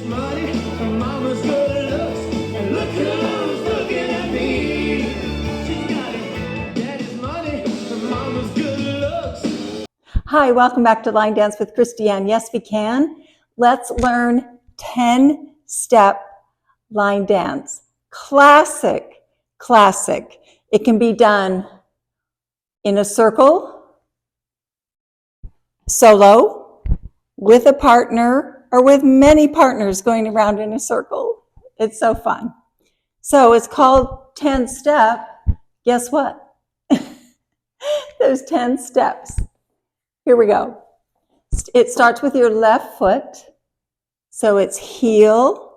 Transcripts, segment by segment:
Money, and mama's good looks, and look who's looking at me. She's got it. Daddy's money, and mama's good looks. Hi, welcome back to Line Dance with Christiane. Yes, we can. Let's learn 10-step line dance. Classic. It can be done in a circle, solo, with a partner, or with many partners going around in a circle. It's so fun. So it's called 10-step. Guess what? There's 10 steps. Here we go. It starts with your left foot. So it's heel,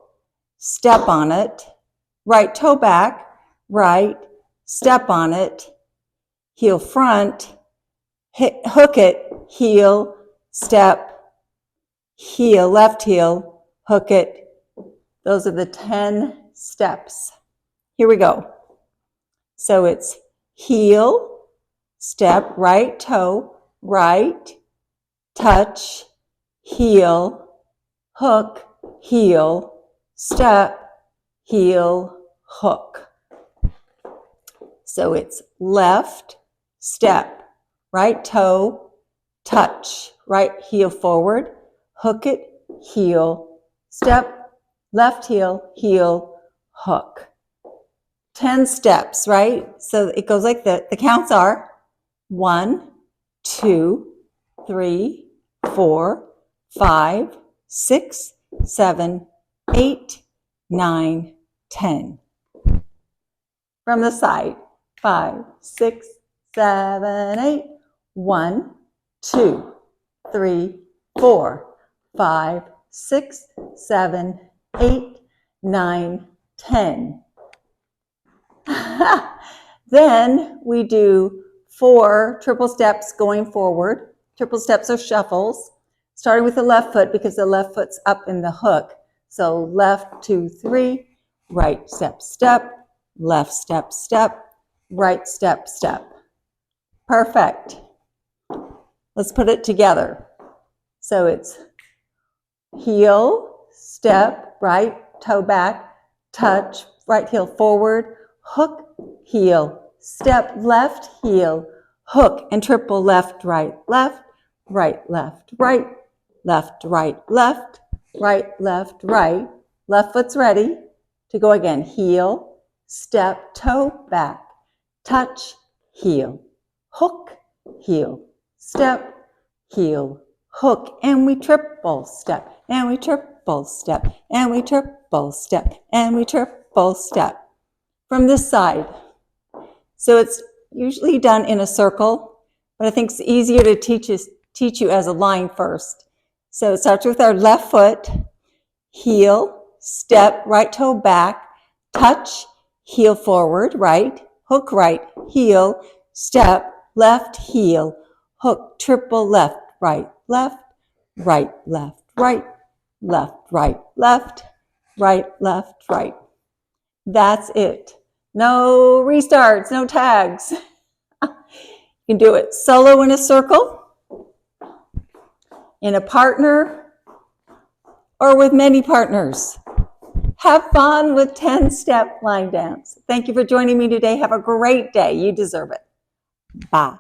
step on it, right toe back, right, step on it, heel front, hook it, heel, step, heel, left heel, hook it. Those are the 10 steps. Here we go. So it's heel, step, right toe, right, touch, heel, hook, heel, step, heel, hook. So it's left, step, right toe, touch, right heel forward, hook it, heel, step, left heel, heel, hook. 10 steps, right? So it goes like that. The counts are 1, 2, 3, 4, 5, 6, 7, 8, 9, 10. From the side, 5, 6, 7, 8. 1, 2, 3, 4, 5, 6, 7, 8, 9, 10. Then we do 4 triple steps going forward. Triple steps are shuffles, starting with the left foot because the left foot's up in the hook. So left, 2, 3, right step, step, left step, step, right step, step. Perfect. Let's put it together. So it's heel, step, right toe back, touch, right heel forward, hook, heel, step, left heel, hook, and triple left, right, left, right, left, right, left, right, left, right, left, right. Left foot's ready to go again. Heel, step, toe, back, touch, heel, hook, heel, step, heel, hook, and we triple step, and we triple step, and we triple step, and we triple step. From this side. So it's usually done in a circle, but I think it's easier to teach you as a line first. So it starts with our left foot, heel, step, right toe back, touch, heel forward, right, hook right, heel, step, left heel, hook, triple left, right, left, right, left, right, left, right, left, right, left, right. That's it. No restarts, no tags. You can do it solo in a circle, in a partner, or with many partners. Have fun with 10-step line dance. Thank you for joining me today. Have a great day. You deserve it. Bye.